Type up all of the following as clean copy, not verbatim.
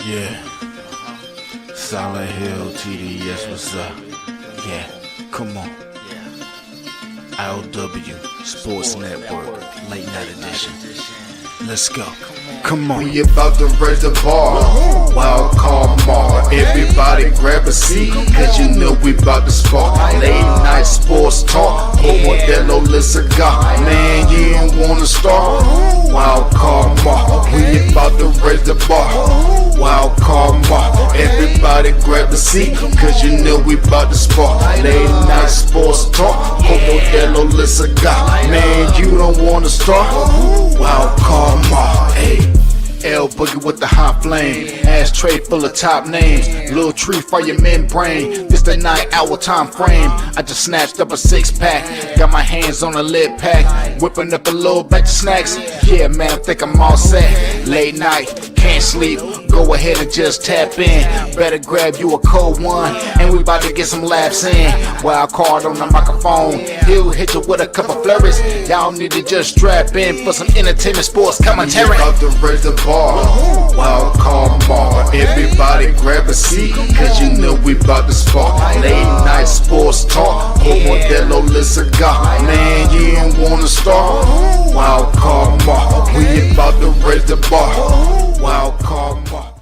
Yeah, Solid Hill TDS, what's up? Yeah, come on. I.O.W. Sports Network, late night edition. Let's go. Come on. We about to raise the bar. Wild card mark. Everybody grab a seat, cause you know we about to spark. Late night sports talk. Modelo Le Cigar. Man, you don't wanna start. Wild card mark. We about to raise the bar. Wild card mark. Everybody grab a seat, cause you know we about to spark. Late night sports talk. Modelo Le Cigar. Man, you don't wanna start. Wild card mark. Hey. L Boogie with the hot flame, ashtray full of top names, little tree for your membrane. This the 9 hour time frame. I just snatched up a 6-pack, got my hands on a lid pack, whipping up a little batch of snacks. Yeah, man, I think I'm all set. Late night, can't sleep, go ahead and just tap in. Better grab you a cold one, and we about to get some laughs in. Wild card on the microphone, he'll hit you with a couple flurries. Y'all need to just strap in for some entertainment sports commentary. We about to raise the bar. Wild card bar. Everybody grab a seat, cause you know we about to spark. Late night sports talk. Modelo Le Cigar. Man, you don't wanna start. Wild card bar. We about to raise the bar. Wild card bar.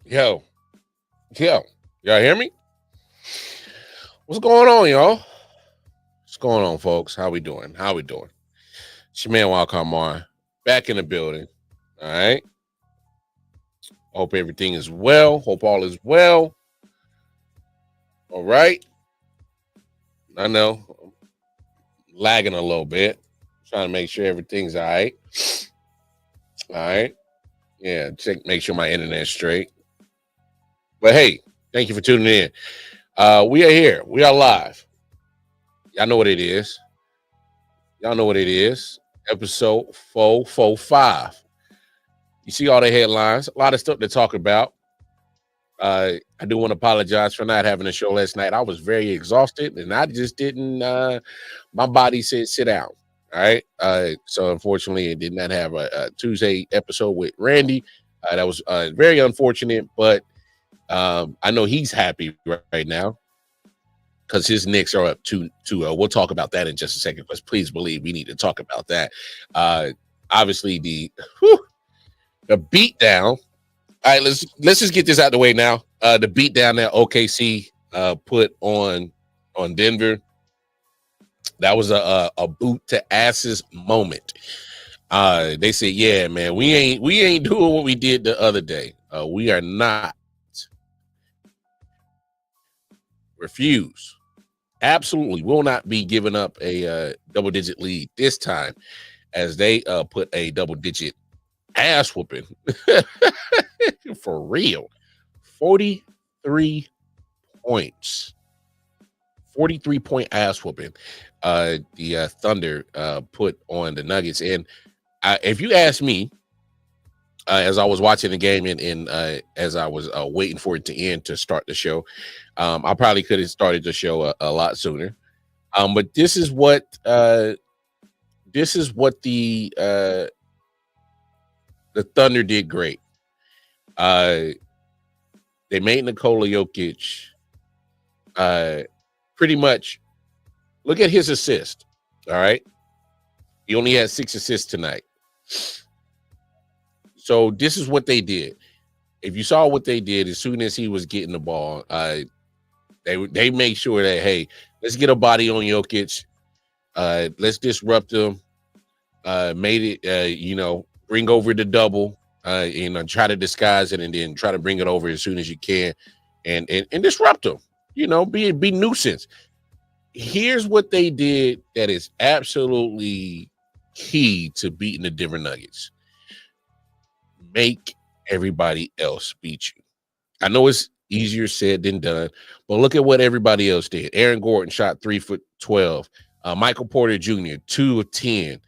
Yo, y'all hear me? What's going on, y'all? What's going on, folks? How we doing? It's your man, Wildcard Mar, back in the building. All right. Hope everything is well. Hope all is well. All right. I know I'm lagging a little bit. Trying to make sure everything's all right. All right. Yeah, make sure my internet's straight. But hey, thank you for tuning in. We are here. We are live. Y'all know what it is. Episode 445. You see all the headlines. A lot of stuff to talk about. I do want to apologize for not having a show last night. I was very exhausted, and I just didn't. My body said sit down. All right. So unfortunately, I did not have a Tuesday episode with Randy. That was very unfortunate, but I know he's happy right now because his Knicks are up 2-0. We'll talk about that in just a second, because please believe we need to talk about that. Obviously, the beatdown. All right, let's just get this out of the way now. The beatdown that OKC put on Denver. That was a boot to asses moment. They said, "Yeah, man, we ain't doing what we did the other day. We are not." Refuse. Absolutely will not be giving up a double-digit lead this time, as they put a double-digit ass whooping for real. 43 points. 43-point ass whooping. The Thunder put on the Nuggets. And if you ask me, as I was watching the game and as I was waiting for it to end to start the show, I probably could have started the show a lot sooner. But this is what the Thunder did great. They made Nikola Jokic pretty much look at his assist. All right, he only had 6 assists tonight. So this is what they did. If you saw what they did, as soon as he was getting the ball, they made sure that, hey, let's get a body on Jokic. Let's disrupt him. Made it, bring over the double, try to disguise it, and then try to bring it over as soon as you can, and disrupt him. Be nuisance. Here's what they did that is absolutely key to beating the Denver Nuggets. Make everybody else beat you. I know it's easier said than done, but look at what everybody else did. Aaron Gordon shot 3 for 12. Michael Porter Jr. 2 of 10.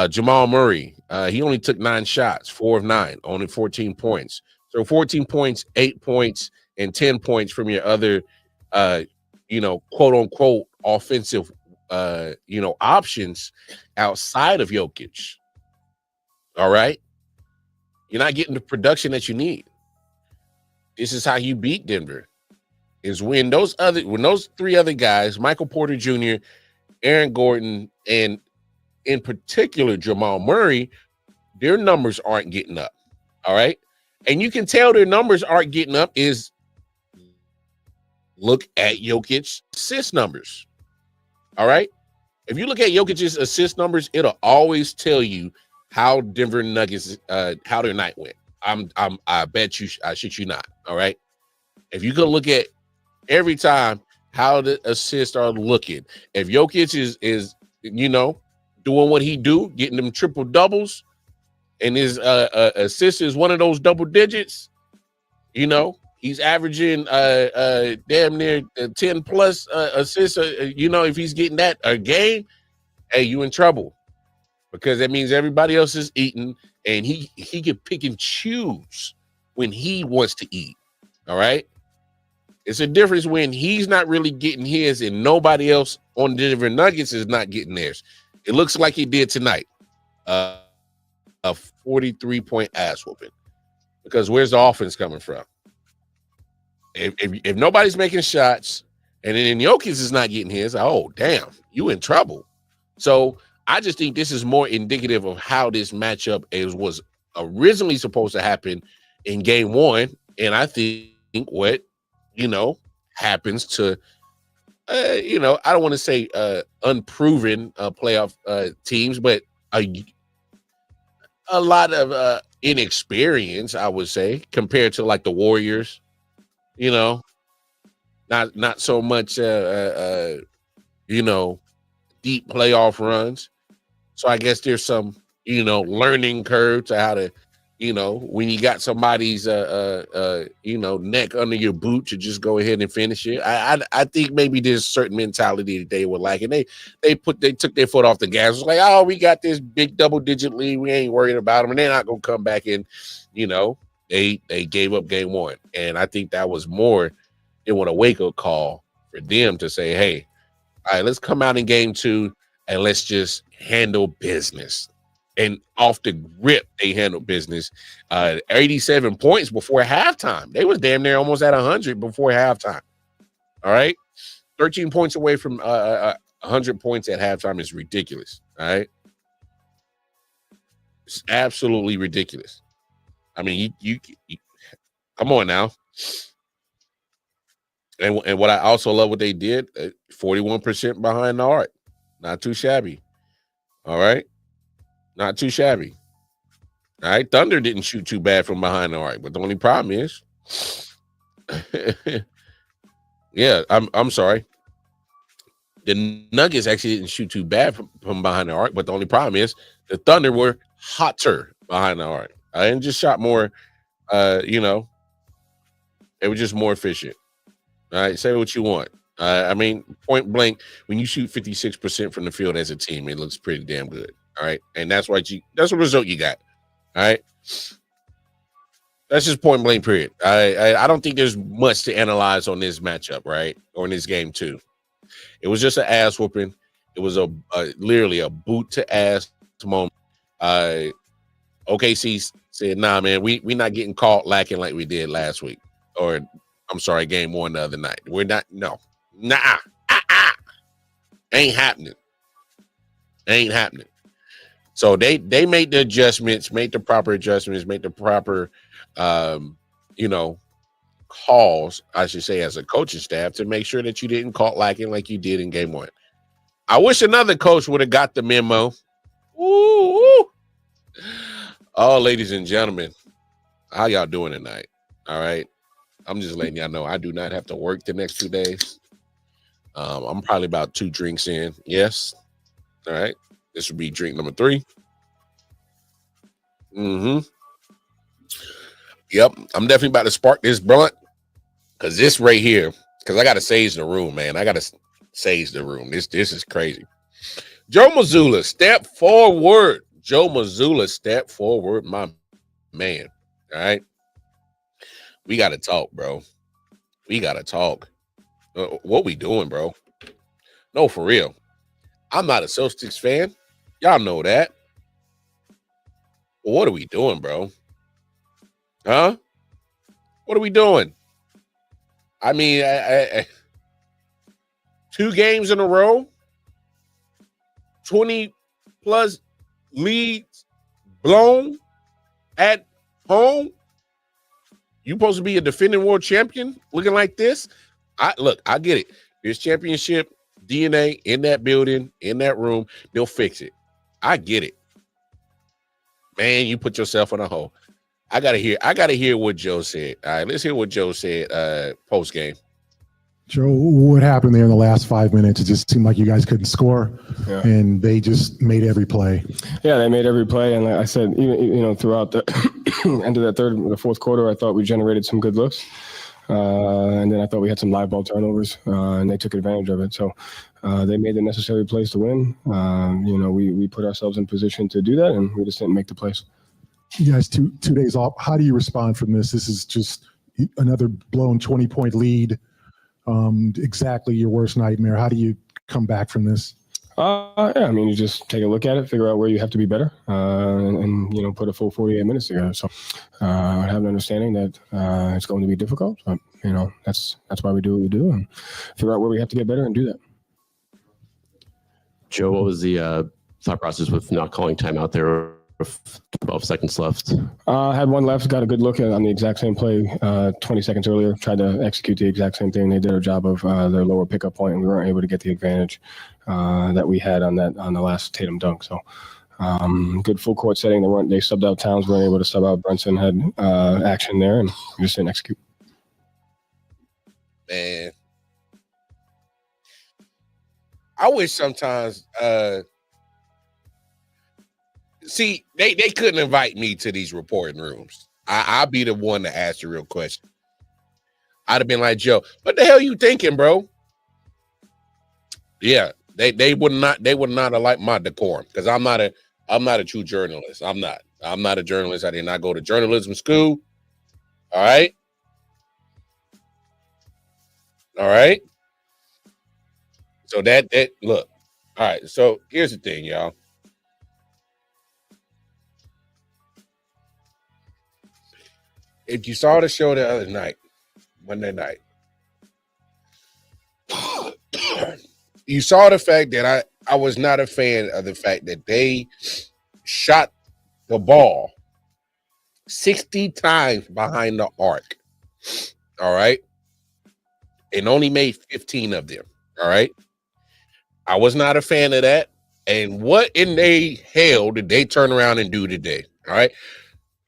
Jamal Murray, he only took 9 shots, 4 of 9, only 14 points. So 14 points, 8 points, and 10 points from your other quote unquote offensive, options outside of Jokic. All right. You're not getting the production that you need. This is how you beat Denver. Is when those three other guys, Michael Porter Jr., Aaron Gordon, and in particular Jamal Murray, their numbers aren't getting up. All right. And you can tell their numbers aren't getting up is look at Jokic's assist numbers. All right. If you look at Jokic's assist numbers, it'll always tell you how Denver Nuggets, how their night went. I bet you, I shit you not. All right. If you could look at every time how the assists are looking, if Jokic is doing what he do, getting them triple doubles, and his assist is one of those double digits, he's averaging damn near 10 plus assists. If he's getting that a game, hey, you in trouble, because that means everybody else is eating, and he can pick and choose when he wants to eat. All right. It's a difference when he's not really getting his and nobody else on the Denver Nuggets is not getting theirs. It looks like he did tonight. A 43-point ass whooping. Because where's the offense coming from? If nobody's making shots and then Jokic is not getting his, oh, damn, you in trouble. So I just think this is more indicative of how this matchup was originally supposed to happen in game one. And I think what happens to, I don't want to say unproven playoff teams, but a lot of inexperience, I would say, compared to like the Warriors, not so much, deep playoff runs. So I guess there's some, learning curve to how to, when you got somebody's, neck under your boot, to just go ahead and finish it. I think maybe there's certain mentality that they were lacking. They took their foot off the gas. It was like, oh, we got this big double-digit lead. We ain't worried about them, and they're not gonna come back in. They gave up game one, and I think that was more than what a wake-up call for them to say, hey, all right, let's come out in game two and let's just handle business. And off the rip, they handled business. 87 points before halftime. They was damn near almost at 100 before halftime. All right, 13 points away from 100 points at halftime is ridiculous. All right, it's absolutely ridiculous. I mean, you come on now. And what I also love what they did, 41% behind the arc, not too shabby. All right. Not too shabby. All right. Thunder didn't shoot too bad from behind the arc, but the only problem is, yeah, I'm sorry. The Nuggets actually didn't shoot too bad from behind the arc, but the only problem is the Thunder were hotter behind the arc. And just shot more, they were just more efficient. All right. Say what you want. I mean, point blank, when you shoot 56% from the field as a team, it looks pretty damn good. All right. And that's the result you got. All right. That's just point blank, period. I don't think there's much to analyze on this matchup, right? Or in this game, too. It was just an ass whooping. It was literally a boot to ass moment. OKC said, nah, man, we not getting caught lacking like we did last week. Or, I'm sorry, game one the other night. We're not, no. Nah. Ain't happening. Ain't happening. So they made the adjustments, made the proper adjustments, made the proper, calls, I should say, as a coaching staff to make sure that you didn't caught lacking like you did in game one. I wish another coach would have got the memo. Ooh. Oh, ladies and gentlemen, how y'all doing tonight? All right. I'm just letting y'all know I do not have to work the next 2 days. I'm probably about 2 drinks in. Yes. All right. This would be drink number 3. Yep. I'm definitely about to spark this blunt. Because this right here, because I got to sage the room, man. I got to sage the room. This is crazy. Joe Mazzulla, step forward. Joe Mazzulla, step forward, my man. All right. We got to talk, bro. We got to talk. What we doing, bro? No, for real. I'm not a Celtics fan. Y'all know that. Well, what are we doing, bro? Huh? What are we doing? I mean, 2 games in a row, 20 plus leads blown at home. You supposed to be a defending world champion looking like this? I get it. There's championship DNA in that building, in that room. They'll fix it. I get it. Man, you put yourself in a hole. I gotta hear what Joe said. All right, let's hear what Joe said post game. Joe, what happened there in the last 5 minutes? It just seemed like you guys couldn't score, and they just made every play. Yeah, they made every play, and like I said, even throughout the end of the fourth quarter, I thought we generated some good looks, and then I thought we had some live ball turnovers, and they took advantage of it. So they made the necessary plays to win. We put ourselves in position to do that, and we just didn't make the plays. You guys, two days off. How do you respond from this? This is just another blown 20-point lead. Exactly your worst nightmare. How do you come back from this? You just take a look at it, figure out where you have to be better, and put a full 48 minutes together. So I have an understanding that it's going to be difficult, but that's why we do what we do, and figure out where we have to get better and do that. Joe, what was the thought process with not calling timeout there? 12 seconds left. I had one left, got a good look on the exact same play 20 seconds earlier, tried to execute the exact same thing. They did a job of their lower pickup point, and we weren't able to get the advantage that we had on the last Tatum dunk. So good full court setting. They subbed out Towns, weren't able to sub out Brunson, had action there, and we just didn't execute. Man, I wish sometimes see, they couldn't invite me to these reporting rooms. I'll be the one to ask the real question. I'd have been like, Joe, what the hell you thinking, bro? Yeah, they would not have liked my decorum, because I'm not a true journalist. I'm not a journalist. I did not go to journalism school. All right. So that look. All right. So here's the thing, y'all. If you saw the show the other night, Monday night, you saw the fact that I was not a fan of the fact that they shot the ball 60 times behind the arc. All right. And only made 15 of them. All right. I was not a fan of that. And what in the hell did they turn around and do today? All right.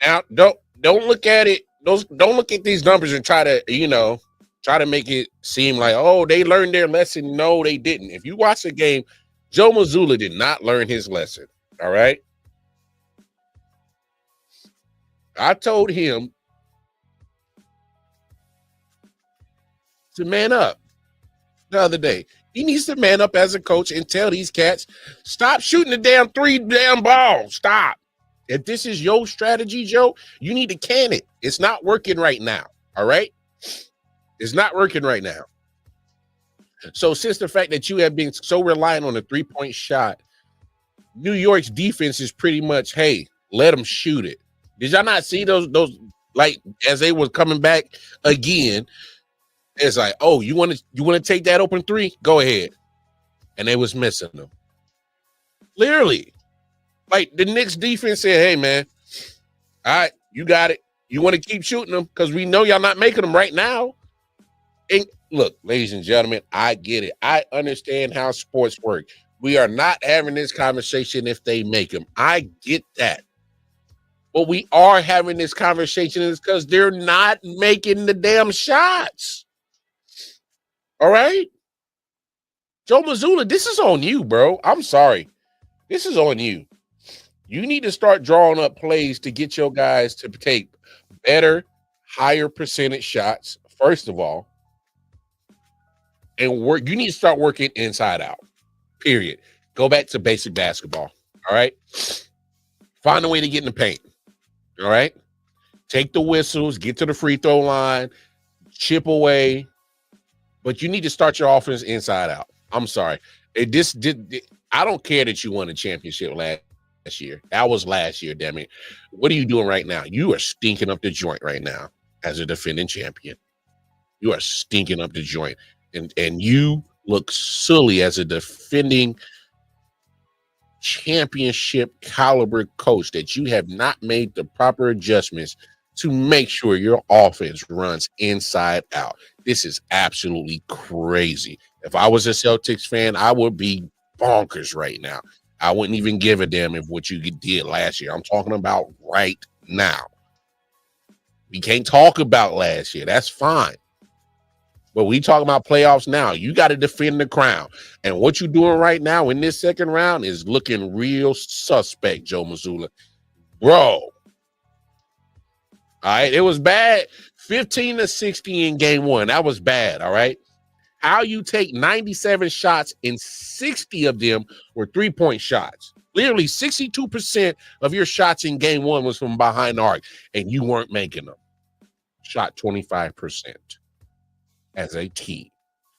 Now, don't look at it. Don't look at these numbers and try to make it seem like, oh, they learned their lesson. No, they didn't. If you watch the game, Joe Mazzulla did not learn his lesson. All right. I told him to man up the other day. He needs to man up as a coach and tell these cats, stop shooting the damn 3 balls. Stop. If this is your strategy, Joe, you need to can it. It's not working right now. All right. It's not working right now. So since the fact that you have been so reliant on a 3-point shot, New York's defense is pretty much, hey, let them shoot it. Did y'all not see those like as they were coming back again? It's like, oh, you want to take that open 3? Go ahead. And they was missing them. Literally. Like the Knicks defense said, hey, man, all right, you got it. You want to keep shooting them because we know y'all not making them right now. And look, ladies and gentlemen, I get it. I understand how sports work. We are not having this conversation if they make them. I get that. But we are having this conversation is because they're not making the damn shots. All right? Joe Mazzulla, this is on you, bro. I'm sorry. This is on you. You need to start drawing up plays to get your guys to take better, higher percentage shots, first of all. And work. You need to start working inside out, period. Go back to basic basketball, all right? Find a way to get in the paint, all right? Take the whistles, get to the free throw line, chip away, but you need to start your offense inside out. I'm sorry. I don't care that you won a championship last year. That was last year, damn it. What are you doing right now? You are stinking up the joint right now as a defending champion. You are stinking up the joint. And you look silly as a defending championship caliber coach that you have not made the proper adjustments to make sure your offense runs inside out. This is absolutely crazy. If I was a Celtics fan, I would be bonkers right now. I wouldn't even give a damn if what you did last year. I'm talking about right now. We can't talk about last year. That's fine. But we talking about playoffs now. You got to defend the crown. And what you're doing right now in this second round is looking real suspect, Joe Mazzulla. Bro. All right. It was bad. 15-60 in game one. That was bad. All right. How you take 97 shots and 60 of them were 3-point shots. Literally 62% of your shots in game one was from behind the arc, and you weren't making them. Shot 25%. As a team,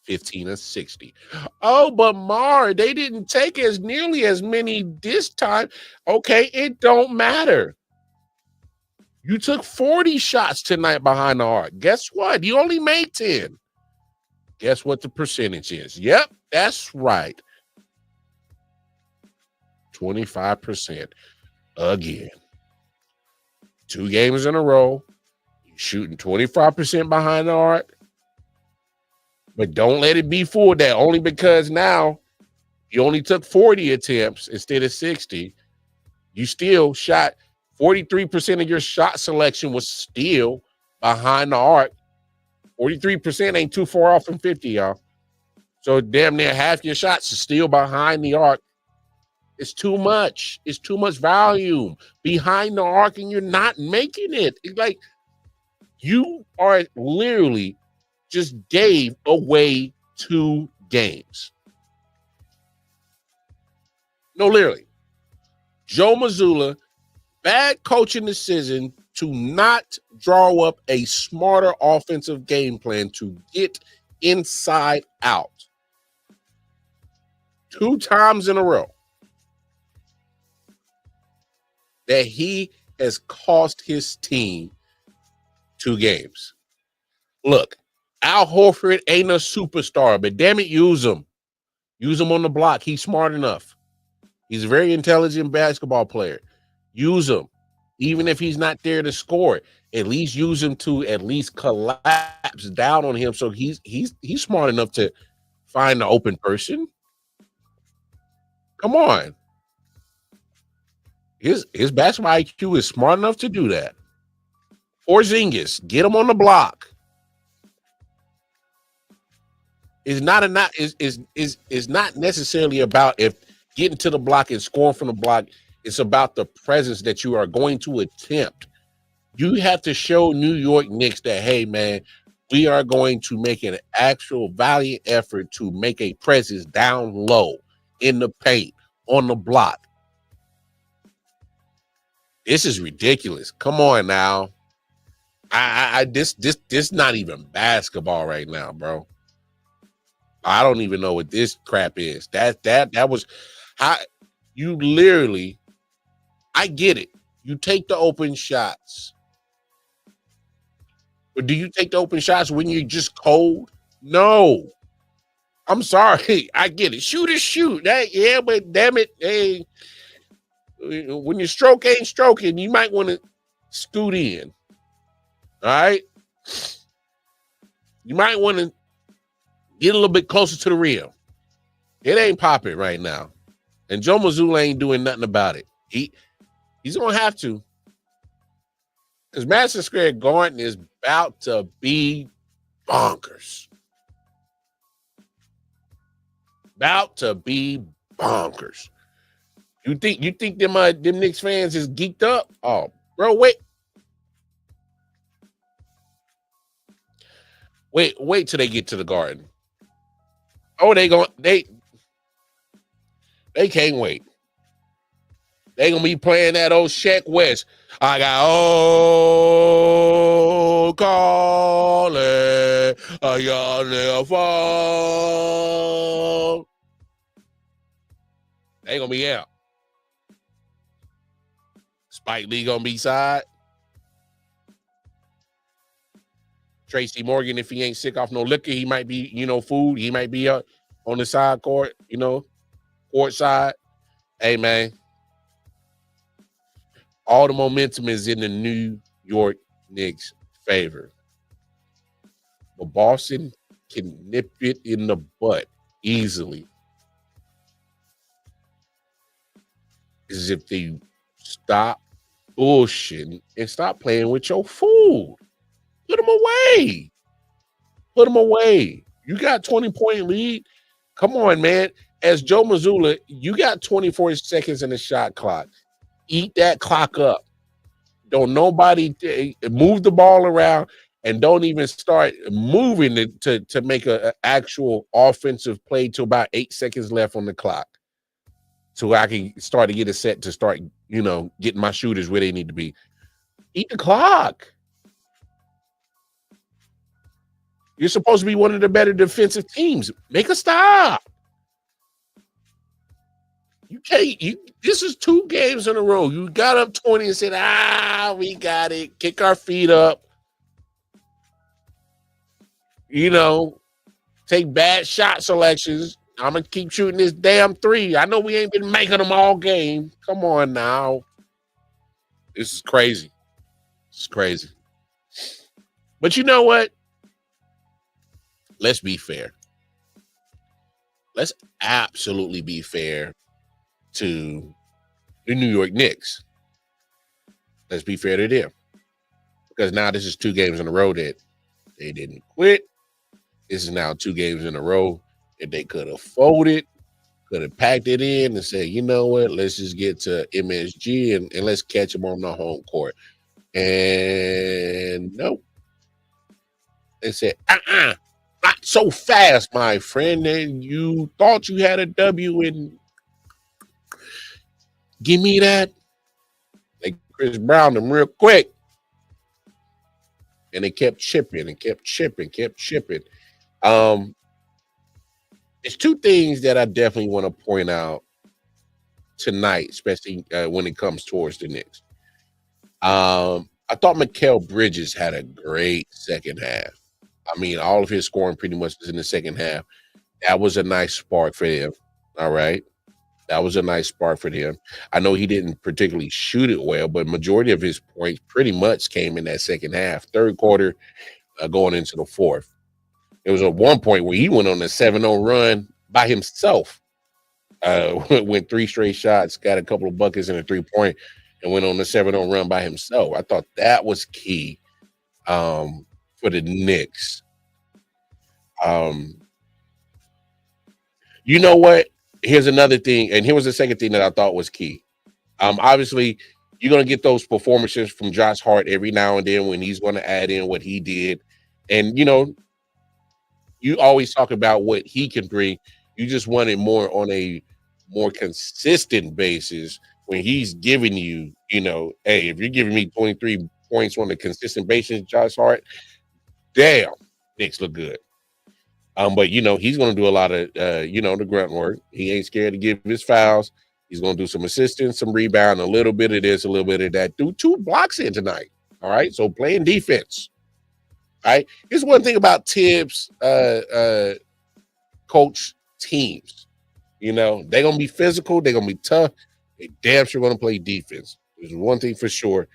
15-60. Oh, but Mar, they didn't take as nearly as many this time. Okay, it don't matter. You took 40 shots tonight behind the arc. Guess what? You only made 10. Guess what the percentage is? Yep, that's right. 25% again. 2 games in a row. You're shooting 25% behind the arc. But don't let it be for that, only because now you only took 40 attempts instead of 60. You still shot 43% of your shot selection was still behind the arc. 43% ain't too far off from 50, y'all. So damn near half your shots are still behind the arc. It's too much. It's too much volume behind the arc, and you're not making it. It's like you are literally just gave away 2 games. No, literally. Joe Mazzulla, bad coaching decision to not draw up a smarter offensive game plan to get inside out. 2 times in a row that he has cost his team 2 games. Look, Al Horford ain't a superstar, but damn it, use him. Use him on the block. He's smart enough. He's a very intelligent basketball player. Use him. Even if he's not there to score, at least use him to at least collapse down on him so he's smart enough to find the open person. Come on. His basketball IQ is smart enough to do that. Porzingis, get him on the block. Is not necessarily about if getting to the block and scoring from the block. It's about the presence that you are going to attempt. You have to show New York Knicks that, hey, man, we are going to make an actual valiant effort to make a presence down low in the paint on the block. This is ridiculous. Come on now. This not even basketball right now, bro. I don't even know what this crap is. That was how you literally. I get it. You take the open shots. But do you take the open shots when you're just cold? No. I'm sorry. I get it. Shoot is shoot. Yeah, but damn it. Hey, when your stroke ain't stroking, you might want to scoot in. All right? You might want to get a little bit closer to the rim. It ain't popping right now. And Joe Mazzulla ain't doing nothing about it. He's going to have to. Because Madison Square Garden is about to be bonkers. About to be bonkers. You think them Knicks fans is geeked up? Oh, bro, wait till they get to the Garden. Oh, they can't wait. They gonna be playing that old Sheck West. I got old calling a young little fall. They gonna be out. Spike Lee gonna be side. Tracy Morgan, if he ain't sick off no liquor, he might be, food. He might be on the side court, court side. Hey, man. All the momentum is in the New York Knicks' favor. But Boston can nip it in the butt easily. Is if they stop bullshitting and stop playing with your food. Put them away. Put them away. You got 20-point lead. Come on, man. As Joe Mazzulla, you got 24 seconds in the shot clock. Eat that clock up. Don't nobody move the ball around and don't even start moving it to make an actual offensive play till about 8 seconds left on the clock. So I can start to get a set to start, getting my shooters where they need to be. Eat the clock. You're supposed to be one of the better defensive teams. Make a stop. You can't. This is 2 games in a row. You got up 20 and said, we got it. Kick our feet up. Take bad shot selections. I'm going to keep shooting this damn 3. I know we ain't been making them all game. Come on now. This is crazy. It's crazy. But you know what? Let's be fair. Let's absolutely be fair to the New York Knicks. Let's be fair to them. Because now this is 2 games in a row that they didn't quit. This is now 2 games in a row that they could have folded, could have packed it in and said, you know what, let's just get to MSG and let's catch them on the home court. And no. They said, not so fast, my friend. And you thought you had a W and give me that. They Chris Brown them real quick. And they kept chipping and kept chipping. There's 2 things that I definitely want to point out tonight, especially when it comes towards the Knicks. I thought Mikal Bridges had a great second half. I mean, all of his scoring pretty much was in the second half. That was a nice spark for him. All right. That was a nice spark for him. I know he didn't particularly shoot it well, but majority of his points pretty much came in that second half, third quarter, going into the fourth. It was at one point where he went on a 7-0 run by himself. Went 3 straight shots, got a couple of buckets and a 3-point, and went on a 7-0 run by himself. I thought that was key for the Knicks. You know what? Here's another thing, and here was the second thing that I thought was key. Obviously, you're going to get those performances from Josh Hart every now and then when he's going to add in what he did. And, you always talk about what he can bring. You just want it more on a more consistent basis when he's giving you, hey, if you're giving me 23 points on a consistent basis, Josh Hart, damn, Knicks look good. But he's going to do a lot of the grunt work. He ain't scared to give his fouls. He's going to do some assistance, some rebound, a little bit of this, a little bit of that. Do 2 blocks in tonight. All right, so playing defense. All right, here's one thing about Tibbs coach teams. They're gonna be physical. They're gonna be tough. They damn sure gonna play defense. There's one thing for sure.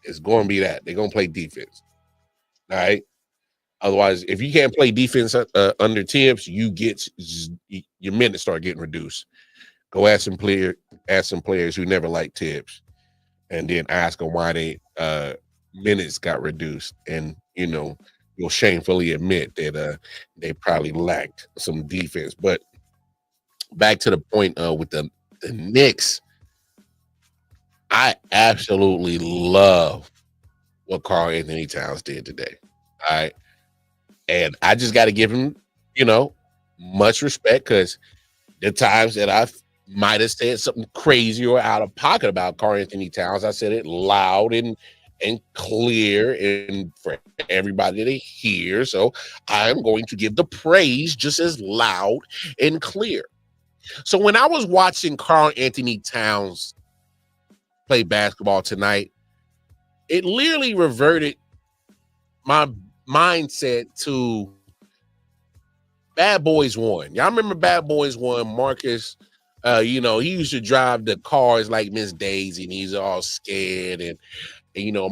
It's going to be that they're gonna play defense. All right. Otherwise, if you can't play defense under Tibbs, your minutes start getting reduced. Go ask some players who never liked Tibbs, and then ask them why they minutes got reduced, and you'll shamefully admit that they probably lacked some defense. But back to the point with the Knicks, I absolutely love what Karl Anthony Towns did today. All right. And I just got to give him, much respect, because the times that I've might have said something crazy or out of pocket about Karl Anthony Towns. I said it loud and clear and for everybody to hear. So I'm going to give the praise just as loud and clear. So when I was watching Karl Anthony Towns play basketball tonight, it literally reverted my mindset to Bad Boys 1. Y'all remember Bad Boys 1? Marcus, he used to drive the cars like Miss Daisy, and he's all scared. And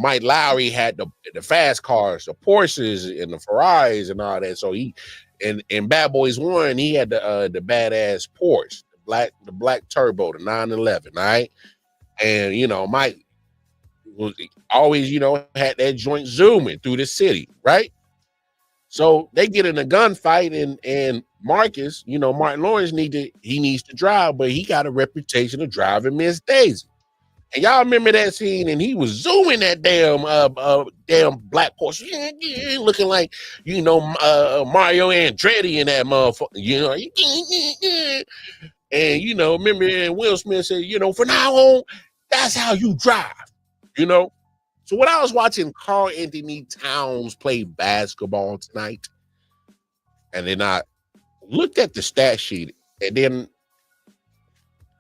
Mike Lowry had the fast cars, the Porsches and the Ferraris and all that. So he, in Bad Boys 1, he had the badass Porsche, the black turbo, the 911, all right? And Mike was always, had that joint zooming through the city, right? So they get in a gunfight, and Marcus, Martin Lawrence needs to drive, but he got a reputation of driving Miss Daisy. And y'all remember that scene, and he was zooming that damn black Porsche, looking like Mario Andretti in that motherfucker, And remember, and Will Smith said, from now on, that's how you drive, So when I was watching Karl Anthony Towns play basketball tonight, and then I looked at the stat sheet, and then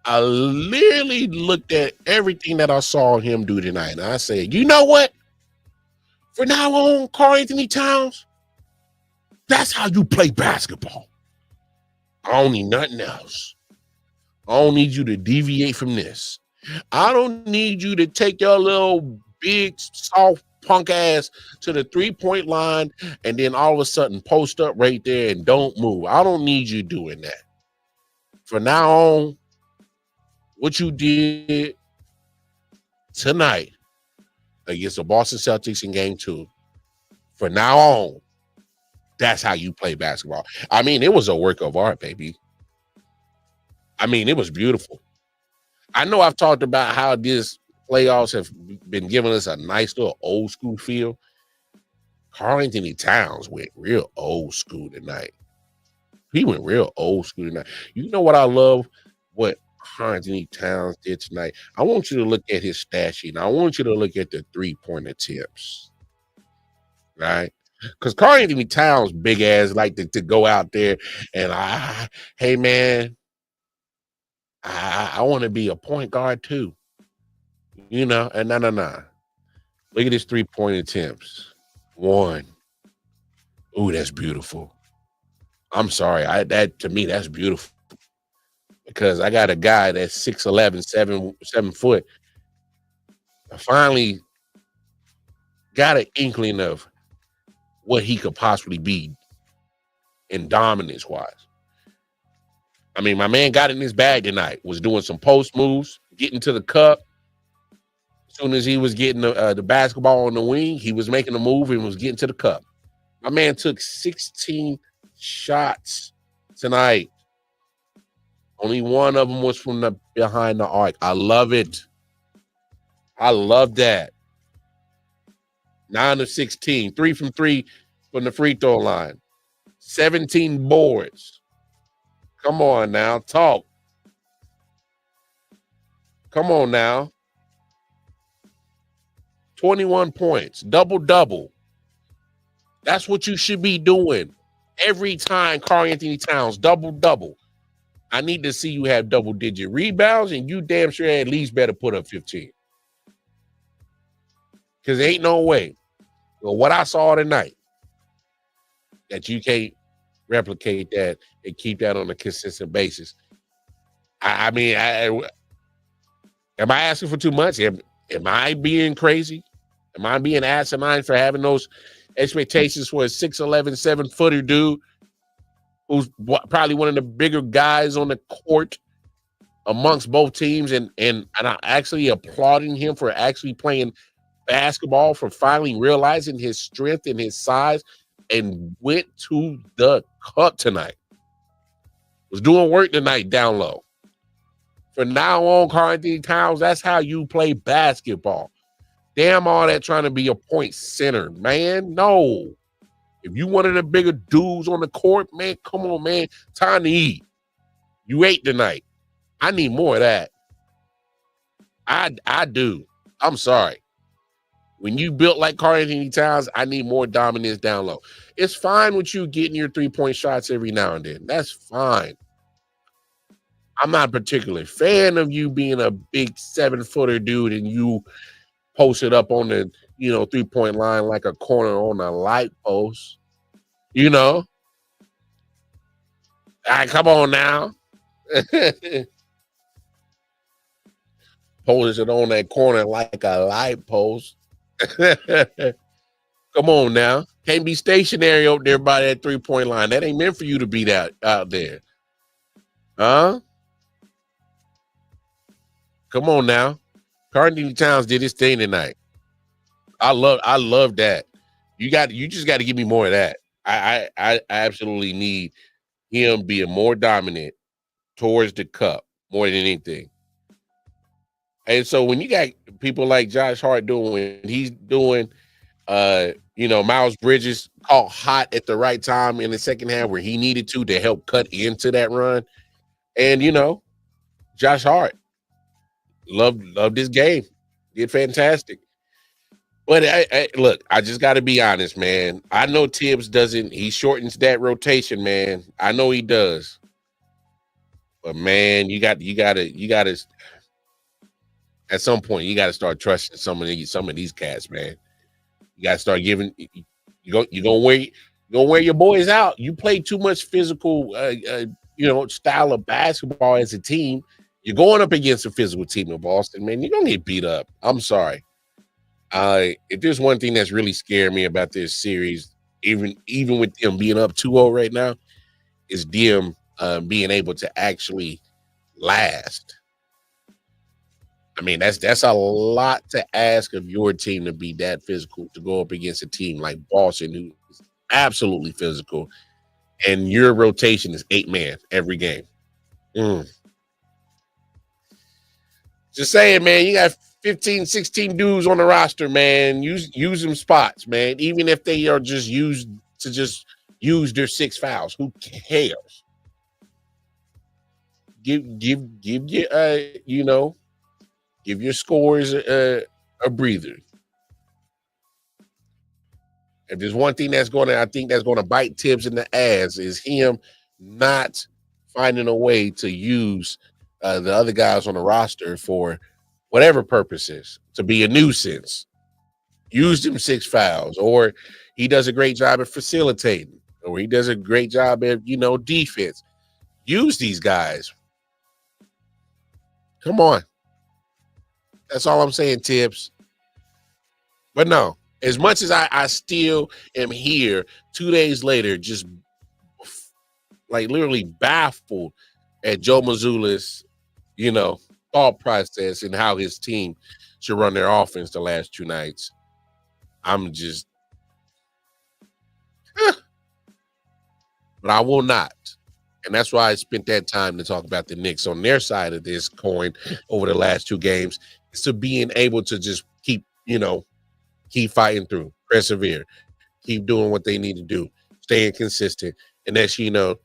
I literally looked at everything that I saw him do tonight, and I said, you know what? From now on, Karl Anthony Towns, that's how you play basketball. I don't need nothing else. I don't need you to deviate from this. I don't need you to take your little big, soft, punk ass to the 3-point line and then all of a sudden post up right there and don't move. I don't need you doing that. From now on, what you did tonight against the Boston Celtics in Game 2, from now on, that's how you play basketball. I mean, it was a work of art, baby. I mean, it was beautiful. I know I've talked about how this playoffs have been giving us a nice little old school feel. Karl Anthony Towns went real old school tonight. He went real old school tonight. You know what I love? What Karl Anthony Towns did tonight? I want you to look at his stat sheet. I want you to look at the 3-point attempts. Right? Because Karl Anthony Towns, big ass, like to go out there and hey man, I want to be a point guard too. And no. Look at his 3-point attempts. 1. Ooh, that's beautiful. I'm sorry. That to me, that's beautiful. Because I got a guy that's 6'11", 7 foot. I finally got an inkling of what he could possibly be in dominance wise. I mean, my man got in his bag tonight, was doing some post moves, getting to the cup. As soon as he was getting the basketball on the wing, he was making a move and was getting to the cup. My man took 16 shots tonight. Only one of them was from the behind the arc. I love it. I love that. 9 of 16, 3 from 3 from the free throw line. 17 boards. Come on now, talk. Come on now. 21 points, double-double. That's what you should be doing every time, Karl Anthony Towns, double-double. I need to see you have double-digit rebounds, and you damn sure at least better put up 15. Because there ain't no way. Well, what I saw tonight, that you can't replicate that and keep that on a consistent basis. I mean, am I asking for too much? Am I being crazy? Am I being asinine for having those expectations for a 6'11", 7-footer dude who's probably one of the bigger guys on the court amongst both teams, and I'm actually applauding him for actually playing basketball, for finally realizing his strength and his size, and went to the cup tonight. Was doing work tonight down low. From now on, Karl Anthony Towns, that's how you play basketball. Damn all that trying to be a point center, man. No. If you one of the bigger dudes on the court, man, come on, man. Time to eat. You ate tonight. I need more of that. I do. I'm sorry. When you built like Karl-Anthony Towns, I need more dominance down low. It's fine with you getting your 3-point shots every now and then. That's fine. I'm not particularly a fan of you being a big 7-footer dude and you posted up on the 3-point line like a corner on a light post. All right, come on now. Posted on that corner like a light post. Come on now. Can't be stationary out there by that 3-point line. That ain't meant for you to be that out there. Huh? Come on now. Karl-Anthony Towns did his thing tonight. I love that. You just got to give me more of that. I absolutely need him being more dominant towards the cup more than anything. And so when you got people like Josh Hart doing what he's doing, Miles Bridges caught hot at the right time in the second half where he needed to help cut into that run. And, Josh Hart loved this game. Did fantastic. But look, I just got to be honest, man. I know Tibbs he shortens that rotation, man. I know he does. But man, you got to at some point you got to start trusting some of these cats, man. You got to start giving. You're gonna wear your boys out. You play too much physical, style of basketball as a team. You're going up against a physical team in Boston, man. You're gonna get beat up. I'm sorry. If there's one thing that's really scared me about this series, even with them being up 2-0 right now, is them being able to actually last. I mean, that's a lot to ask of your team to be that physical, to go up against a team like Boston, who is absolutely physical, and your rotation is 8-man every game. Just saying, man, you got 15, 16 dudes on the roster, man. Use them spots, man. Even if they are just used to just use their 6 fouls, who cares? Give your scores a breather. If there's one thing that's going to bite Tibbs in the ass, is him not finding a way to use the other guys on the roster for whatever purposes, to be a nuisance. Use them 6 fouls, or he does a great job at facilitating, or he does a great job at, defense. Use these guys. Come on. That's all I'm saying, Tibbs. But no, as much as I still am here 2 days later, just like literally baffled at Joe Mazzulla's, thought process and how his team should run their offense the last 2 nights. I'm just, but I will not. And that's why I spent that time to talk about the Knicks on their side of this coin over the last 2 games. It's to being able to just keep fighting through, persevere, keep doing what they need to do, staying consistent. And as you know,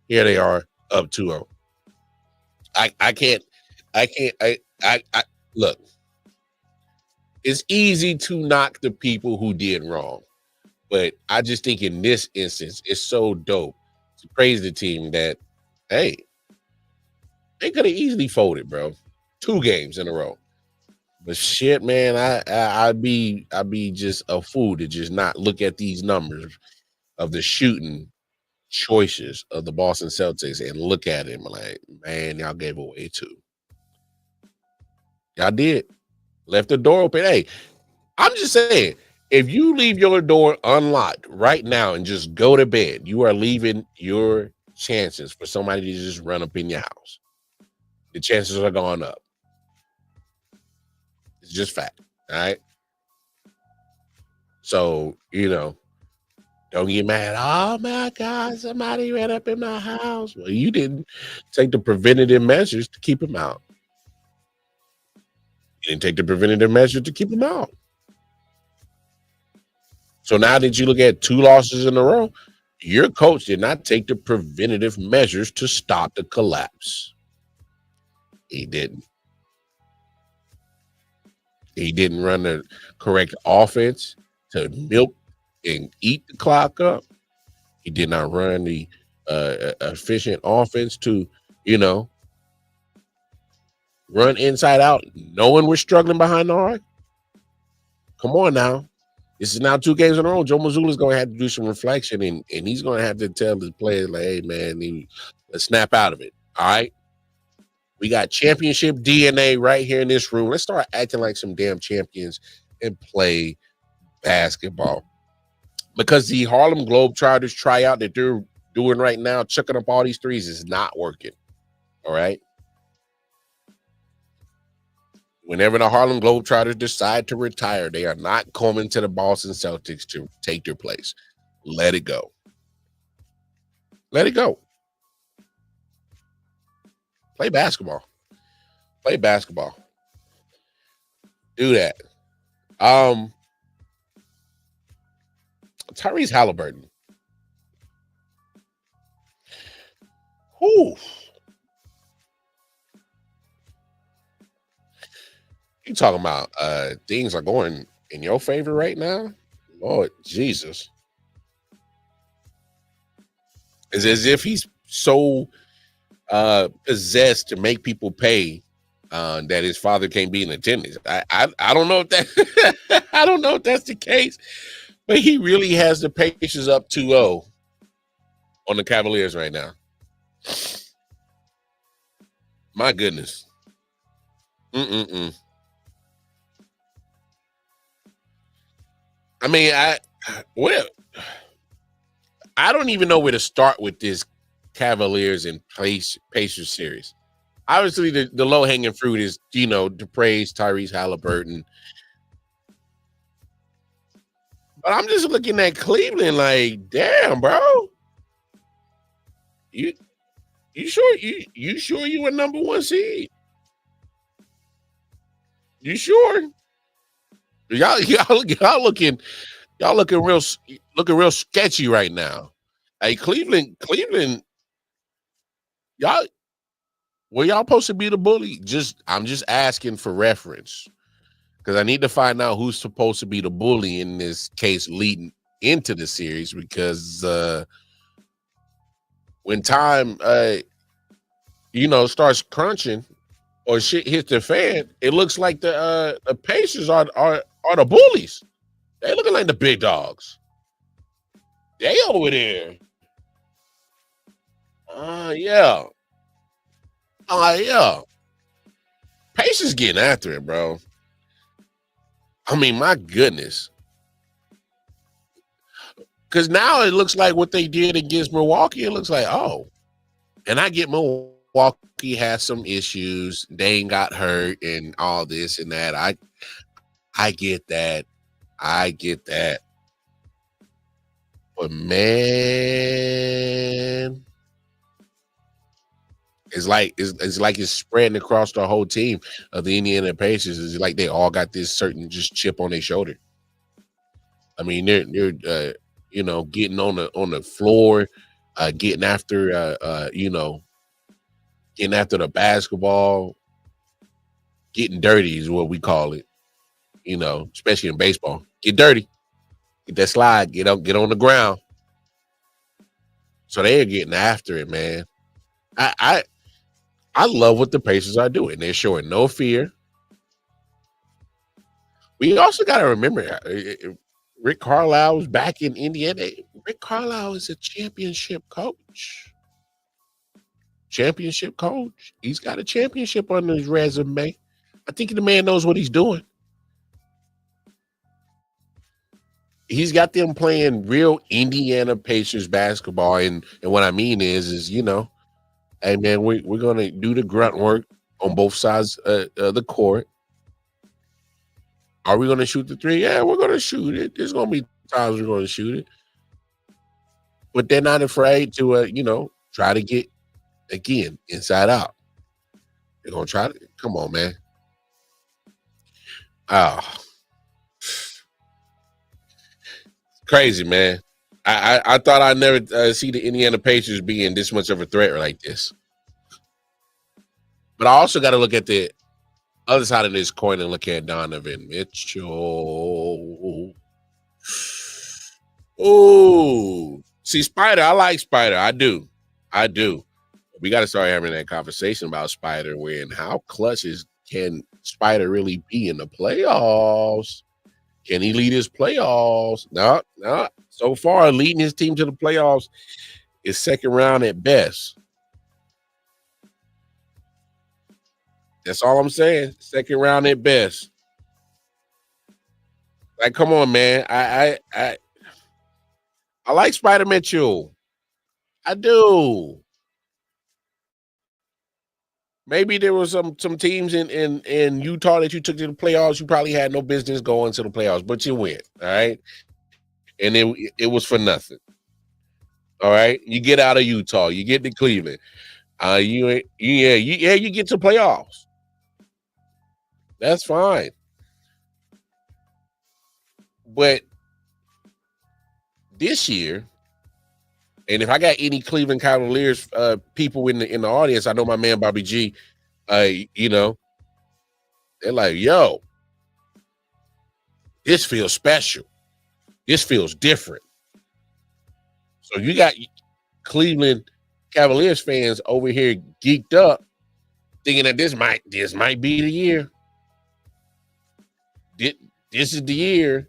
here they are up 2-0. I look, it's easy to knock the people who did wrong, but I just think in this instance, it's so dope to praise the team that, hey, they could have easily folded, bro. 2 games in a row. But shit, man, I'd be just a fool to just not look at these numbers of the shooting choices of the Boston Celtics and look at it and be like, man, y'all gave away 2. Y'all did. Left the door open. Hey, I'm just saying, if you leave your door unlocked right now and just go to bed, you are leaving your chances for somebody to just run up in your house. The chances are going up. It's just fact. All right. So, don't get mad. Oh my God, somebody ran up in my house. Well, you didn't take the preventative measures to keep him out. You didn't take the preventative measures to keep him out. So now that you look at 2 losses in a row, your coach did not take the preventative measures to stop the collapse. He didn't. He didn't run the correct offense to milk and eat the clock up. He did not run the efficient offense to, run inside out, knowing we're struggling behind the arc. Come on now. This is now 2 games in a row. Joe Mazzulla's going to have to do some reflection, and he's going to have to tell his players, like, hey, man, let's snap out of it. All right? We got championship DNA right here in this room. Let's start acting like some damn champions and play basketball. Because the Harlem Globetrotters tryout that they're doing right now, chucking up all these threes, is not working. All right? Whenever the Harlem Globetrotters decide to retire, they are not coming to the Boston Celtics to take their place. Let it go. Let it go. Play basketball. Play basketball. Do that. Tyrese Halliburton. Whew. You talking about things are going in your favor right now? Lord Jesus. It's as if he's so possessed to make people pay that his father can't be in attendance. I don't know if that I don't know if that's the case, but he really has the Pacers up 2-0 on the Cavaliers right now. My goodness. I mean, I don't even know where to start with this Cavaliers and Pacers series. Obviously, the low-hanging fruit is, to praise Tyrese Halliburton. But I'm just looking at Cleveland like, damn, bro. You sure you a number 1 seed? You sure? Y'all looking real sketchy right now. Hey, Cleveland, y'all, were y'all supposed to be the bully? I'm just asking for reference, because I need to find out who's supposed to be the bully in this case leading into the series, because when time starts crunching or shit hits the fan, it looks like the Pacers are the bullies. They looking like the big dogs. They over there. Yeah. Yeah. Pacers getting after it, bro. I mean, my goodness. Because now it looks like what they did against Milwaukee. It looks like, oh. And I get Milwaukee has some issues. Dane got hurt and all this and that. I get that. But man, it's like it's spreading across the whole team of the Indiana Pacers. It's like they all got this certain just chip on their shoulder. I mean, they're getting on the floor, getting after the basketball, getting dirty is what we call it. Especially in baseball, get dirty, get that slide, get on the ground. So they're getting after it, man. I love what the Pacers are doing. They're showing no fear. We also got to remember, Rick Carlisle was back in Indiana. Rick Carlisle is a championship coach. He's got a championship on his resume. I think the man knows what he's doing. He's got them playing real Indiana Pacers basketball, and what I mean is hey man, we're gonna do the grunt work on both sides of the court. Are we gonna shoot the three? Yeah, we're gonna shoot it. There's gonna be times we're gonna shoot it, but they're not afraid to try to get again inside out. They're gonna try to come on, man. Crazy, man. I thought I'd never see the Indiana Pacers being this much of a threat like this. But I also got to look at the other side of this coin and look at Donovan Mitchell. Oh, see, Spider. I like Spider. I do. We got to start having that conversation about Spider. When how clutch can Spider really be in the playoffs? Can he lead his playoffs? No. So far, leading his team to the playoffs is second round at best. That's all I'm saying. Second round at best. Like, come on, man. I like Spider Mitchell. I do. Maybe there was some teams in Utah that you took to the playoffs. You probably had no business going to the playoffs, but you went. All right. And it was for nothing. All right. You get out of Utah, you get to Cleveland. You get to playoffs. That's fine. But this year, and if I got any Cleveland Cavaliers people in the audience, I know my man Bobby G, they're like, yo, this feels special. This feels different. So you got Cleveland Cavaliers fans over here geeked up, thinking that this might be the year. This is the year.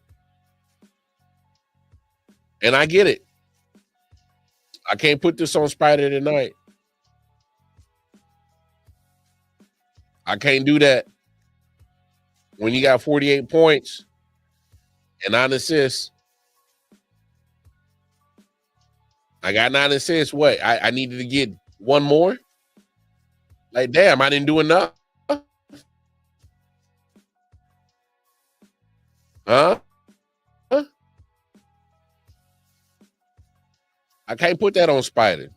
And I get it. I can't put this on Spider tonight. I can't do that. When you got 48 points and 9 assists. I got 9 assists. What? I needed to get one more? Like, damn, I didn't do enough. Huh? I can't put that on Spider.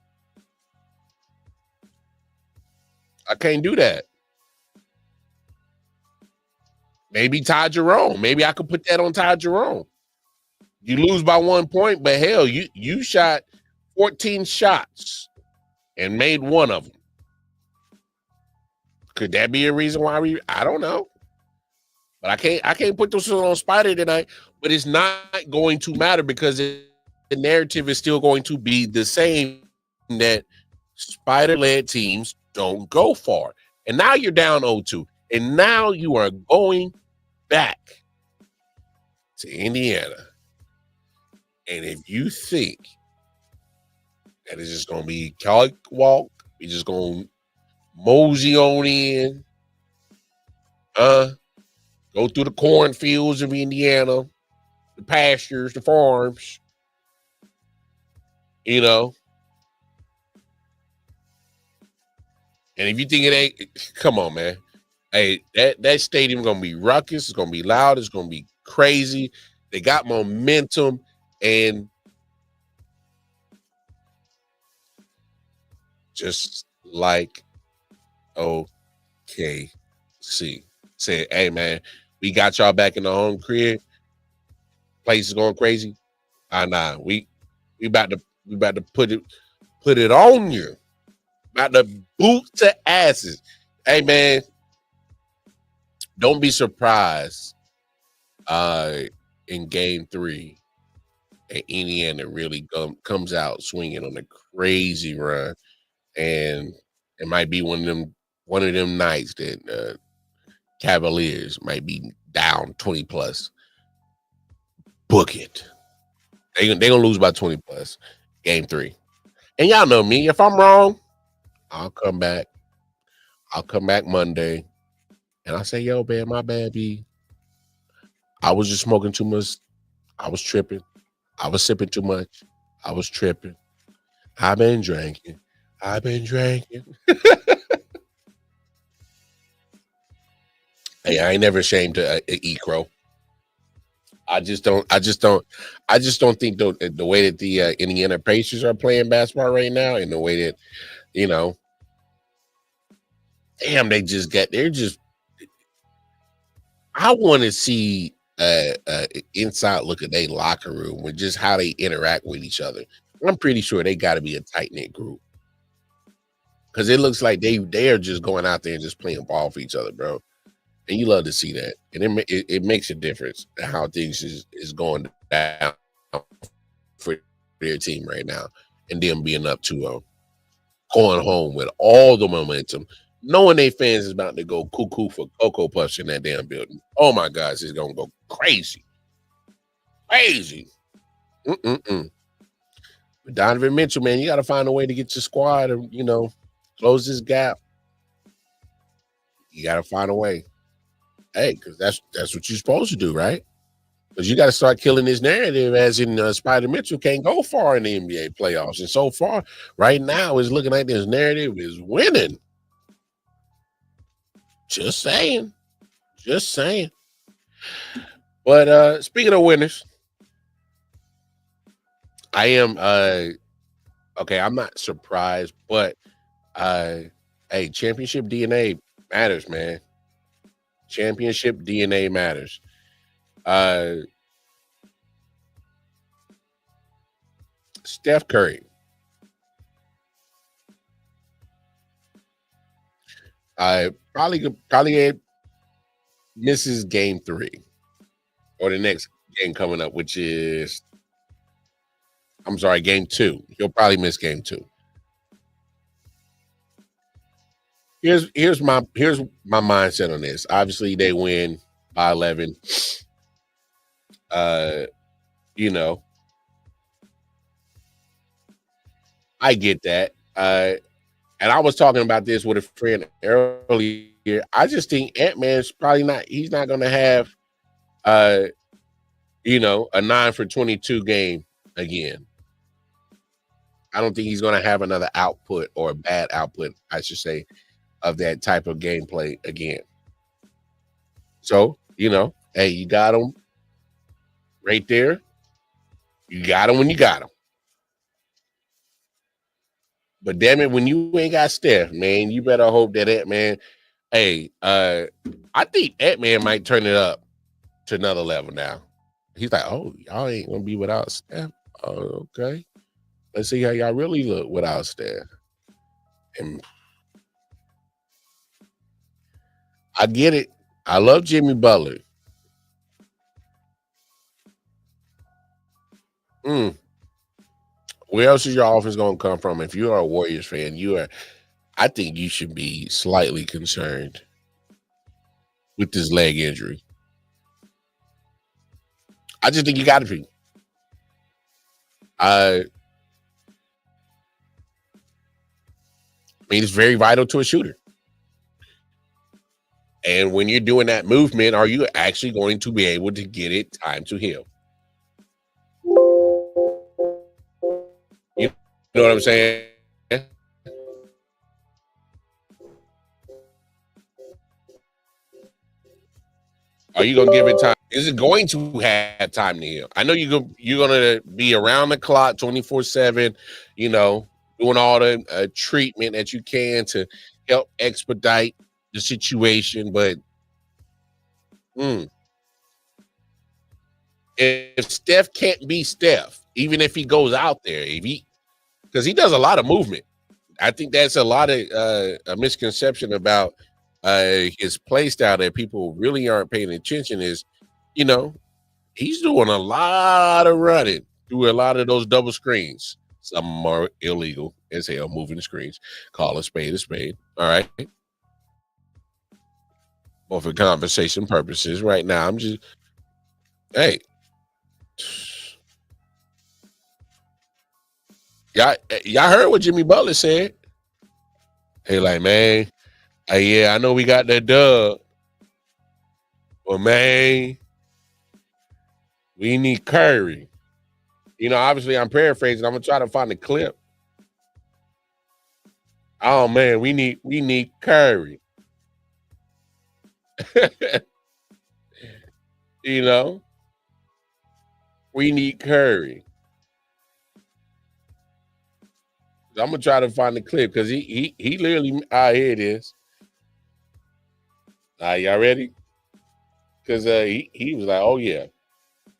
I can't do that. Maybe Ty Jerome. Maybe I could put that on Ty Jerome. You lose by 1 point, but hell, you shot 14 shots and made one of them. Could that be a reason why I don't know. But I can't put this on Spider tonight, but it's not going to matter because the narrative is still going to be the same, that Spider-led teams don't go far. And now you're down 0-2. And now you are going back to Indiana. And if you think that it's just going to be cakewalk, you're just going to mosey on in, go through the cornfields of Indiana, the pastures, the farms, you know. And if you think it ain't, come on, man. Hey, that stadium gonna be ruckus. It's gonna be loud. It's gonna be crazy. They got momentum, and just like OKC said, hey man, we got y'all back in the home crib. Place is going crazy. Nah, we about to put it on you. About to boot to asses. Hey man, don't be surprised in game 3 and Indiana really comes out swinging on a crazy run, and it might be one of them nights that Cavaliers might be down 20 plus. Book it. They gonna lose by 20 plus game 3. And y'all know me. If I'm wrong, I'll come back. I'll come back Monday. And I say, yo, man, my bad, B. I was just smoking too much. I was tripping. I was sipping too much. I was tripping. I've been drinking. Hey, I ain't never ashamed to eat crow. I just don't think the way that the Indiana Pacers are playing basketball right now, and the way that, you know, damn, they're just. I want to see inside look at their locker room with just how they interact with each other. I'm pretty sure they got to be a tight knit group, because it looks like they are just going out there and just playing ball for each other, bro. And you love to see that, and it makes a difference in how things is going down for their team right now, and them being up 2-0, going home with all the momentum, knowing they fans is about to go cuckoo for Cocoa Puffs in that damn building. Oh my gosh, it's gonna go crazy. But Donovan Mitchell, man, you got to find a way to get your squad and, you know, close this gap. You got to find a way. Hey, because that's what you're supposed to do, right? Because you got to start killing this narrative, as in Spider Mitchell can't go far in the NBA playoffs. And so far, right now, it's looking like this narrative is winning. Just saying. Just saying. But speaking of winners, I am okay, I'm not surprised, but hey, championship DNA matters, man. Championship DNA matters. Steph Curry. Probably misses game 3 or the next game coming up, which is, I'm sorry, game 2. He'll probably miss game 2. Here's my mindset on this. Obviously, they win by 11. You know, I get that. And I was talking about this with a friend earlier. I just think Ant-Man's probably not. He's not going to have, you know, a 9 for 22 game again. I don't think he's going to have another output, or a bad output, I should say, of that type of gameplay again. So, you know, hey, you got him right there. You got him when you got him. But damn it, when you ain't got Steph, man, you better hope that Ant-Man, hey, I think Ant-Man might turn it up to another level now. He's like, oh, y'all ain't going to be without Steph. Oh, okay. Let's see how y'all really look without Steph. And I get it. I love Jimmy Butler. Where else is your offense going to come from? If you are a Warriors fan, I think you should be slightly concerned with this leg injury. I just think you got to be. I mean, it's very vital to a shooter. And when you're doing that movement, are you actually going to be able to get it time to heal? You know what I'm saying? Are you going to give it time? Is it going to have time to heal? I know you're going to be around the clock 24/7, you know, doing all the treatment that you can to help expedite the situation. But if Steph can't be Steph, even if he goes out there, because he does a lot of movement. I think that's a lot of a misconception about his play style that people really aren't paying attention is, you know, he's doing a lot of running through a lot of those double screens. Some are illegal as hell, moving the screens. Call a spade a spade. All right. Well, for conversation purposes, right now, I'm just, hey. Y'all heard what Jimmy Butler said. Hey, like, man, yeah, I know we got that dub. But, man, we need Curry. You know, obviously, I'm paraphrasing. I'm going to try to find the clip. Oh, man, we need Curry. You know? We need Curry. I'm gonna try to find the clip because he literally, here it is. Y'all ready? Because he was like, oh yeah,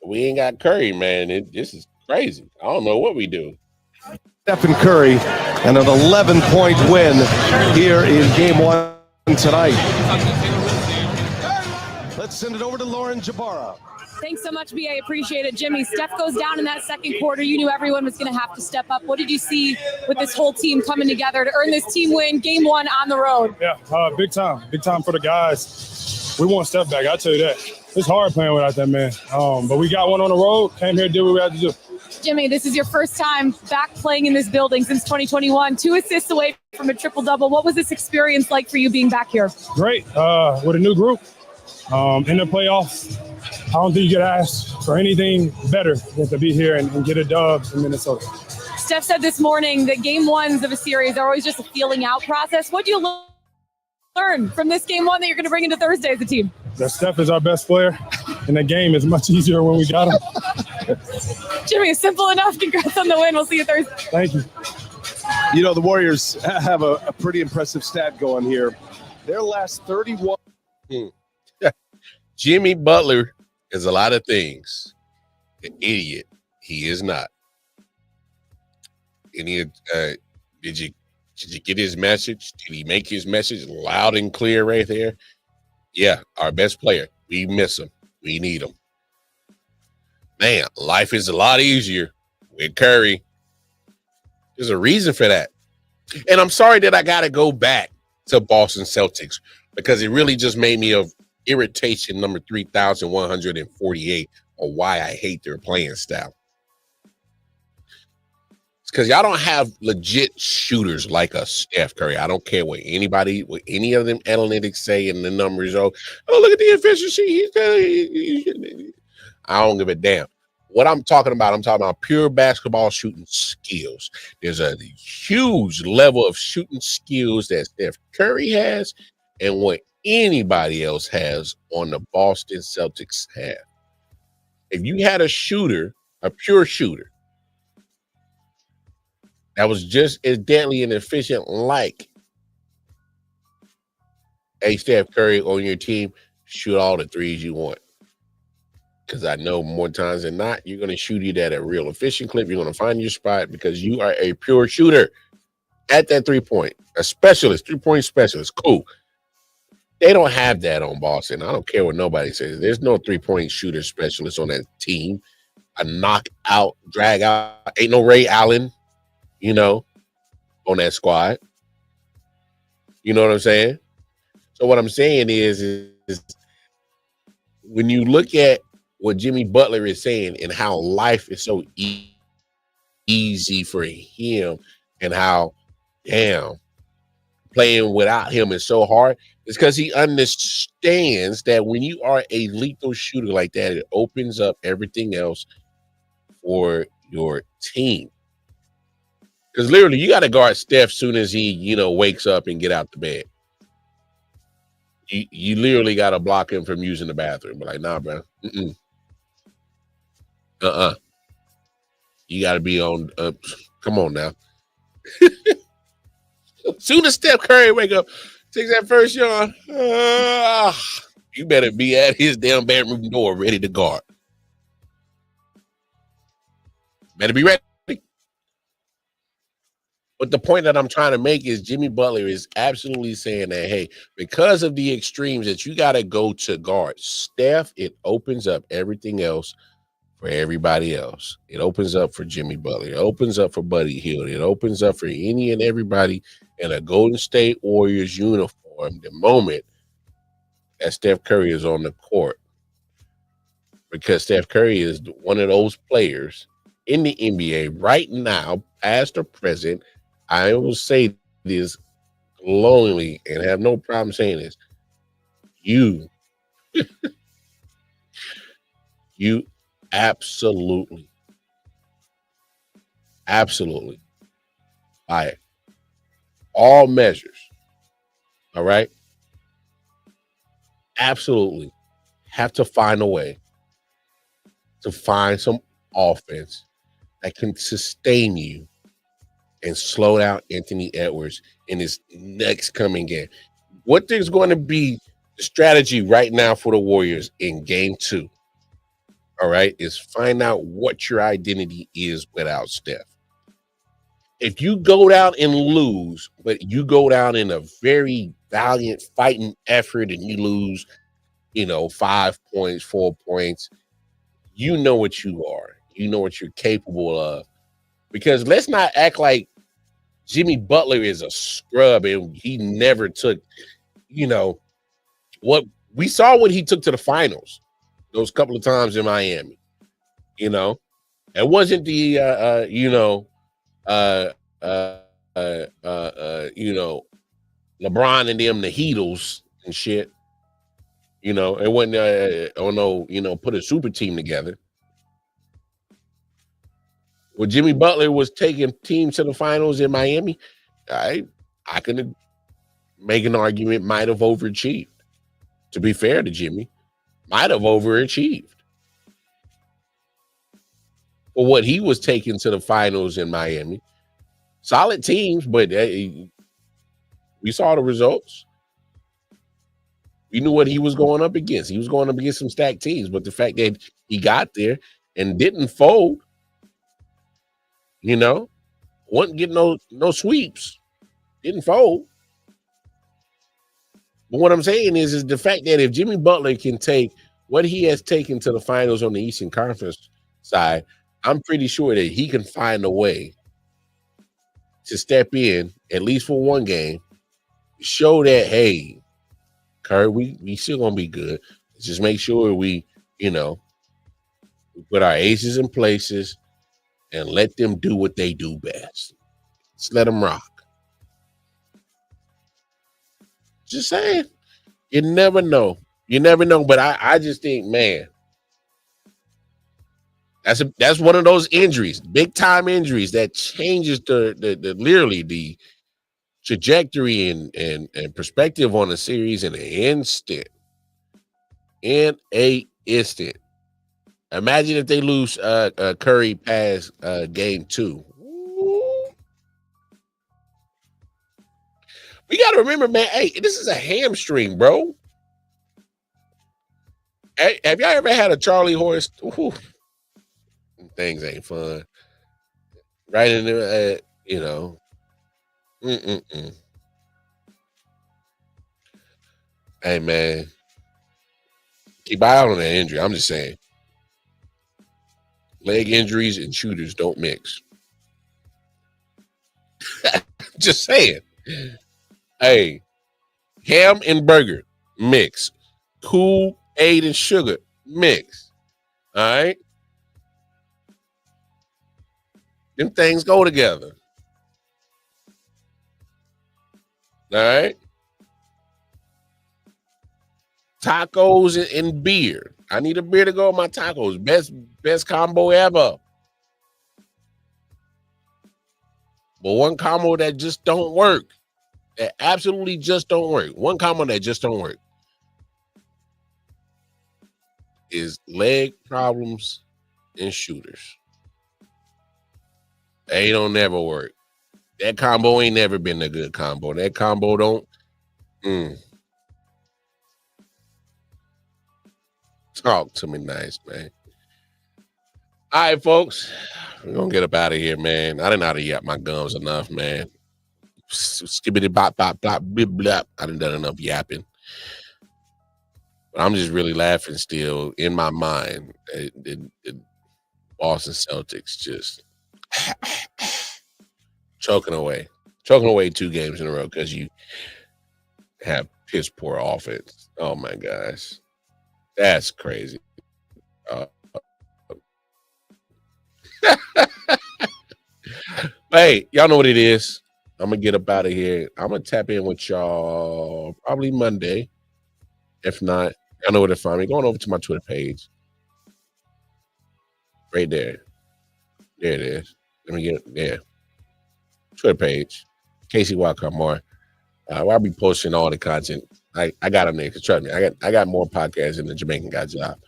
we ain't got Curry, man. This is crazy. I don't know what we do. Stephen Curry, and an 11-point win here in Game 1 tonight. Let's send it over to Lauren Jabara. Thanks so much, B.A. Appreciate it. Jimmy, Steph goes down in that second quarter. You knew everyone was going to have to step up. What did you see with this whole team coming together to earn this team win, Game 1 on the road? Yeah, big time. Big time for the guys. We want Steph back, I'll tell you that. It's hard playing without that man. But we got one on the road, came here, did what we had to do. Jimmy, this is your first time back playing in this building since 2021. 2 assists away from a triple-double. What was this experience like for you being back here? Great. With a new group in the playoffs. I don't think you get asked for anything better than to be here and get a dub in Minnesota. Steph said this morning that Game 1s of a series are always just a feeling out process. What do you learn from this Game 1 that you're going to bring into Thursday as a team? That Steph is our best player, and the game is much easier when we got him. Jimmy, simple enough. Congrats on the win. We'll see you Thursday. Thank you. You know, the Warriors have a pretty impressive stat going here. Their last 31. Jimmy Butler is a lot of things. An idiot. He is not. And did you get his message? Did he make his message loud and clear right there? Yeah, our best player. We miss him. We need him. Man, life is a lot easier with Curry. There's a reason for that. And I'm sorry that I got to go back to Boston Celtics because it really just made me of irritation number 3,148 or why I hate their playing style. It's because y'all don't have legit shooters like a Steph Curry. I don't care what any of them analytics say and the numbers. Oh, look at the efficiency. I don't give a damn. What I'm talking about pure basketball shooting skills. There's a huge level of shooting skills that Steph Curry has and what anybody else has on the Boston Celtics have. If you had a shooter, a pure shooter, that was just as deadly and efficient like a Steph Curry on your team, shoot all the threes you want. Because I know more times than not, you're going to shoot it at a real efficient clip. You're going to find your spot because you are a pure shooter at that three-point. A specialist, three-point specialist. Cool. They don't have that on Boston. I don't care what nobody says. There's no three-point shooter specialist on that team. A knockout, drag out. Ain't no Ray Allen, on that squad. You know what I'm saying? So what I'm saying is when you look at what Jimmy Butler is saying and how life is so easy for him and how, playing without him is so hard, it's because he understands that when you are a lethal shooter like that, it opens up everything else for your team. Because literally, you got to guard Steph soon as he, wakes up and get out the bed. You literally got to block him from using the bathroom. But like, nah, bro. You got to be on. Come on now. Soon as Steph Curry wake up, takes that first yawn, you better be at his damn bedroom door ready to guard. Better be ready. But the point that I'm trying to make is Jimmy Butler is absolutely saying that, hey, because of the extremes that you got to go to guard Steph, it opens up everything else for everybody else. It opens up for Jimmy Butler. It opens up for Buddy Hield. It opens up for any and everybody in a Golden State Warriors uniform the moment that Steph Curry is on the court. Because Steph Curry is one of those players in the NBA right now, past or present. I will say this glowingly and have no problem saying this. You absolutely, by all measures, all right, absolutely have to find a way to find some offense that can sustain you and slow down Anthony Edwards in his next coming game. What is going to be the strategy right now for the Warriors in game 2? All right, is find out what your identity is without Steph. if you go down and lose, but you go down in a very valiant fighting effort and you lose, 5 points, 4 points, you know what you are. You know what you're capable of. Because let's not act like Jimmy Butler is a scrub and he never took, what we saw when he took to the finals those couple of times in Miami. It wasn't the LeBron and them, the Heatles and shit. It wasn't put a super team together. When Jimmy Butler was taking teams to the finals in Miami, I could make an argument might have overachieved. To be fair to Jimmy, might have overachieved for what he was taking to the finals in Miami. Solid teams, but we saw the results. We knew what he was going up against. He was going up against some stacked teams, but the fact that he got there and didn't fold, wasn't getting no sweeps, didn't fold. But what I'm saying is the fact that if Jimmy Butler can take what he has taken to the finals on the Eastern Conference side, I'm pretty sure that he can find a way to step in, at least for one game, show that, hey, Curry, we still gonna be good. Just make sure we put our aces in places and let them do what they do best. Just let them rock. Just saying. You never know. But I just think, man, that's one of those injuries, big time injuries that changes the literally the trajectory and perspective on the series in an instant. In a instant. Imagine if they lose Curry past game 2. We got to remember, man, hey, this is a hamstring, bro. Hey, have y'all ever had a Charlie horse? Ooh, things ain't fun. Right in the, Hey, man. Keep an eye on that injury. I'm just saying. Leg injuries and shooters don't mix. Just saying. Hey, ham and burger, mix. Kool-Aid and sugar, mix. All right? Them things go together. All right? Tacos and beer. I need a beer to go with my tacos. Best combo ever. But one combo that just don't work. That absolutely just don't work. One combo that just don't work is leg problems and shooters. They don't never work. That combo ain't never been a good combo. That combo don't. Talk to me nice, man. All right, folks. We're going to get up out of here, man. I didn't know how to yap my gums enough, man. Skibbity bop bop bop bip blop. I done enough yapping. But I'm just really laughing still in my mind. Boston Celtics just choking away 2 games in a row because you have piss poor offense. Oh my gosh, that's crazy. Hey, y'all know what it is. I'm gonna get up out of here. I'm gonna tap in with y'all probably Monday. If not, y'all know where to find me. Going over to my Twitter page. Right there. There it is. Let me get it there. Twitter page. Casey Wakamar. Where I'll be posting all the content. I got them there, because trust me, I got more podcasts than the Jamaican Guy Job.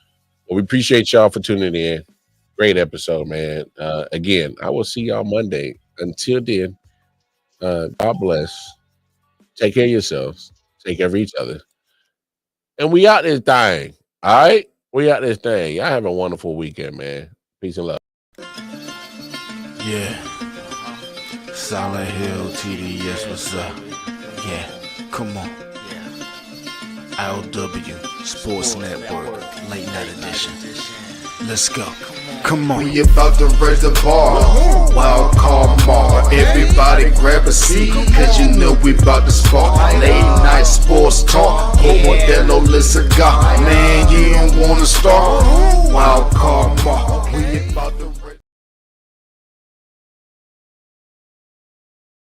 Well, we appreciate y'all for tuning in. Great episode, man. Again, I will see y'all Monday. Until then, God bless. Take care of yourselves. Take care of each other. And we out this thing. All right? We out this thing. Y'all have a wonderful weekend, man. Peace and love. Yeah. Silent Hill, TDS, what's up? Yeah, come on. I.O.W. Sports Network, late night edition. Let's go. Come on. We about to raise the bar. Wild card Mar. Everybody grab a seat, cause you know we about to spark. Late night sports talk. Modelo cigar. Man, you don't wanna start.